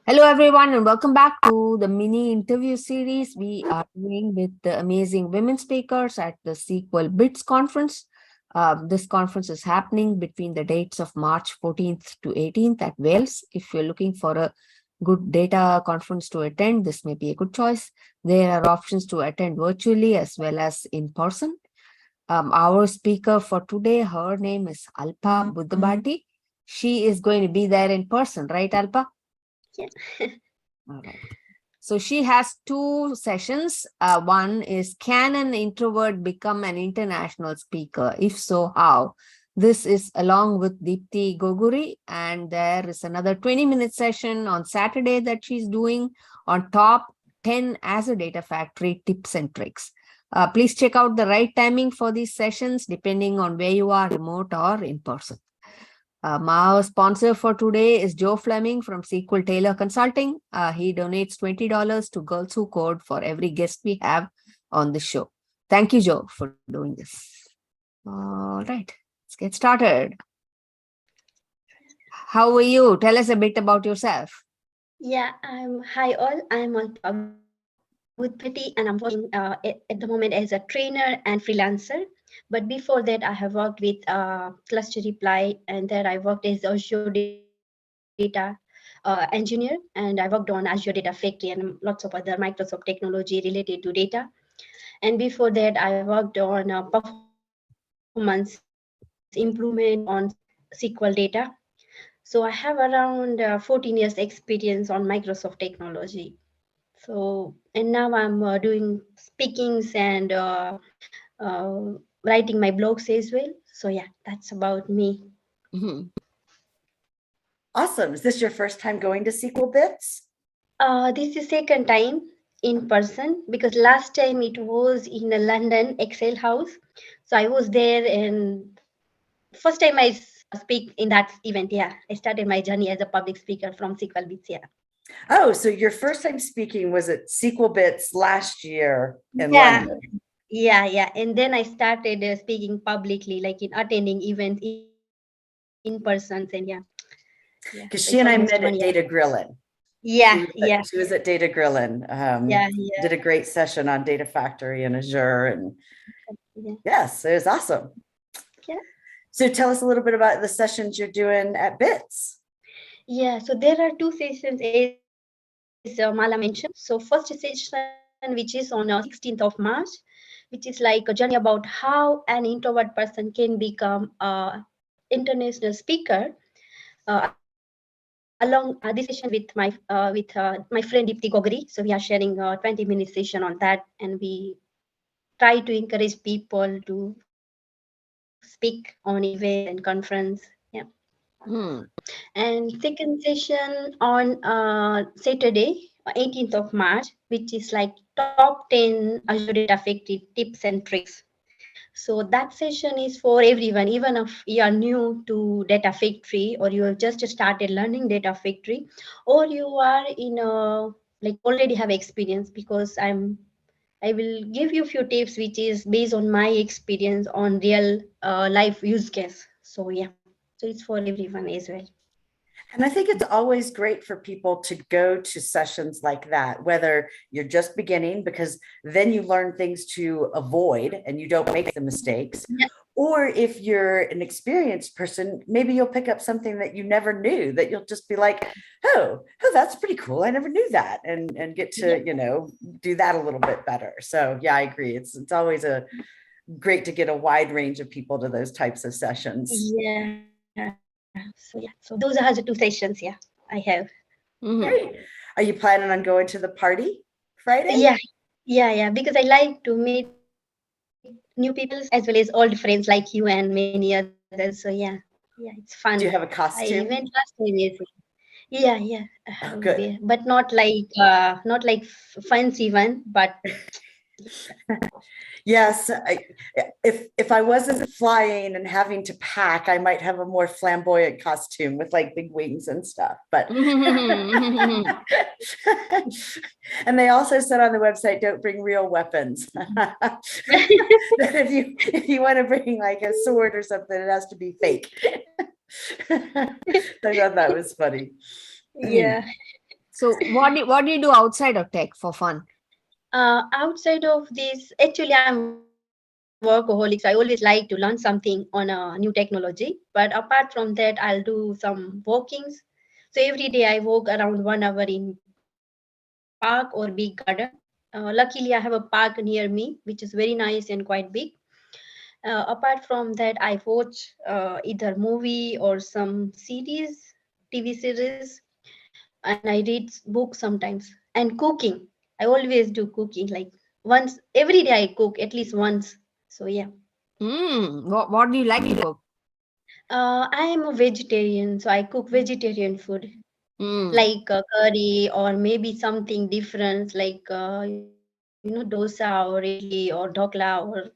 Hello, everyone, and welcome back to the mini interview series we are doing with the amazing women speakers at the SQLBits conference. This conference is happening between the dates of March 14th to 18th at Wales. If you're looking for a good data conference to attend, this may be a good choice. There are options to attend virtually as well as in person. Our speaker for today, her name is Alpa Buddhabhatti. She is going to be there in person, right, Alpa? Yeah. All right. So she has two sessions. One is, can an introvert become an international speaker? If so, how? This is along with Deepthi Goguri. And there is another 20-minute session on Saturday that she's doing on top 10 as a data factory tips and tricks. Please check out the right timing for these sessions depending on where you are, remote or in person. Our sponsor for today is Joe Fleming from SQL Taylor Consulting. He donates $20 to Girls Who Code for every guest we have on the show. Thank you, Joe, for doing this. All right, let's get started. How are you? Tell us a bit about yourself. Yeah, hi all. I'm Alpa Buddhabhatti and I'm working at the moment as a trainer and freelancer. But before that, I have worked with Cluster Reply, and there I worked as Azure Data engineer, and I worked on Azure Data Factory and lots of other Microsoft technology related to data. And before that, I worked on performance improvement on SQL data. So I have around 14 years experience on Microsoft technology. So, and now I'm doing speakings and writing my blogs as well. So yeah, that's about me. Mhm. Awesome. Is this your first time going to SQLBits? This is second time in person because last time it was in a London Excel house. So I was there and first time I speak in that event. Yeah, I started my journey as a public speaker from SQLBits. Yeah. Oh, so your first time speaking was at SQLBits last year in Yeah. London. Yeah. And then I started speaking publicly, like in attending events in person. And yeah. So it's Because almost she and I 1 year. met at Data Grillin. Yeah. She was at Data Grillin. Yeah. Did a great session on Data Factory and Azure. And yes, it was awesome. Yeah. So tell us a little bit about the sessions you're doing at Bits. Yeah. So there are two sessions, as Mala mentioned. So first session, which is on 16th of March, which is like a journey about how an introvert person can become a international speaker. Along this session with my friend Deepthi Goguri. So we are sharing a 20-minute session on that, and we try to encourage people to speak on events and conference. Yeah. Hmm. And second session on Saturday, 18th of March, which is like top 10 Azure Data Factory tips and tricks. So that session is for everyone, even if you are new to Data Factory or you have just started learning Data Factory, or you are in a like already have experience, because I will give you a few tips which is based on my experience on real life use case. So yeah, so it's for everyone as well. And I think it's always great for people to go to sessions like that, whether you're just beginning, because then you learn things to avoid and you don't make the mistakes. Yeah. Or if you're an experienced person, maybe you'll pick up something that you never knew, that you'll just be like, oh, that's pretty cool. I never knew that. And get to, do that a little bit better. So yeah, I agree. It's always great to get a wide range of people to those types of sessions. Yeah. So those are the two sessions. Yeah, I have. Mhm. Great. Are you planning on going to the party Friday? Yeah. Because I like to meet new people as well as old friends like you and many others. So yeah, it's fun. Do you have a I went last costume? time. Yes. Yeah. I Oh, will be, good. but not like fancy one, but Yes, if I wasn't flying and having to pack, I might have a more flamboyant costume with like big wings and stuff. But and they also said on the website, don't bring real weapons. That if you want to bring like a sword or something, it has to be fake. I thought that was funny. yeah. So what do you do outside of tech for fun? Outside of this, actually, I'm workaholic. So I always like to learn something on a new technology. But apart from that, I'll do some walkings. So every day I walk around 1 hour in park or big garden. Luckily, I have a park near me, which is very nice and quite big. Apart from that, I watch either movie or some series, TV series, and I read books sometimes. And cooking, I always do cooking. Like once every day, I cook at least once. So yeah, What do you like to cook? I am a vegetarian, so I cook vegetarian food Mm. like curry or maybe something different, like dosa or idli or dhokla or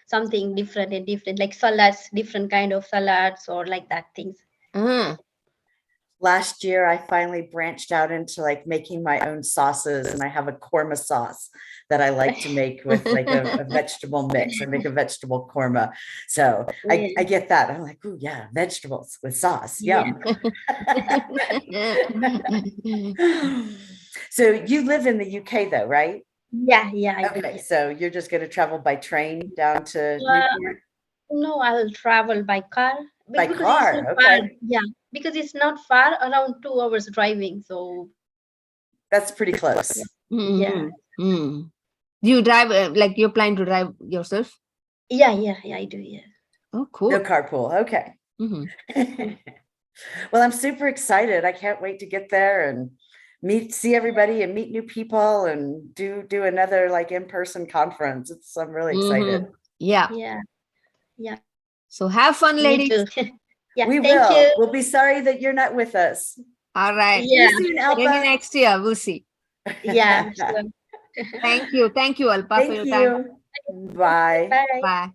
something different, like salads, different kind of salads or like that things. Mm. Last year, I finally branched out into like making my own sauces, and I have a korma sauce that I like to make with like a vegetable mix. I make a vegetable korma. So I Yeah, get that. I'm like, oh yeah, vegetables with sauce. yeah, Yum. So you live in the UK though, right? yeah, I do. Okay, Yeah. so you're just going to travel by train down to Uh, Newport? no, I'll travel by car By because it's not car. far. Okay. Yeah, because it's not far, around 2 hours driving. So That's pretty yeah, close. Mhm. Mm. Do you drive like you're planning to drive yourself? yeah, I do. Yeah. Oh, No cool. carpool. Okay. Mhm. Well, I'm super excited. I can't wait to get there and see everybody and meet new people and do another like in-person conference. I'm really excited. Mhm. Yeah. Yeah, yeah, So have fun, me too. ladies. Yeah, We thank will. you. We'll be sorry that you're not with us. All right. See Yeah, you soon, Maybe Alpa. next year we'll see. yeah, sure. Thank you. Thank you, Alpa, for Thank your time. you. Bye. Bye. Bye.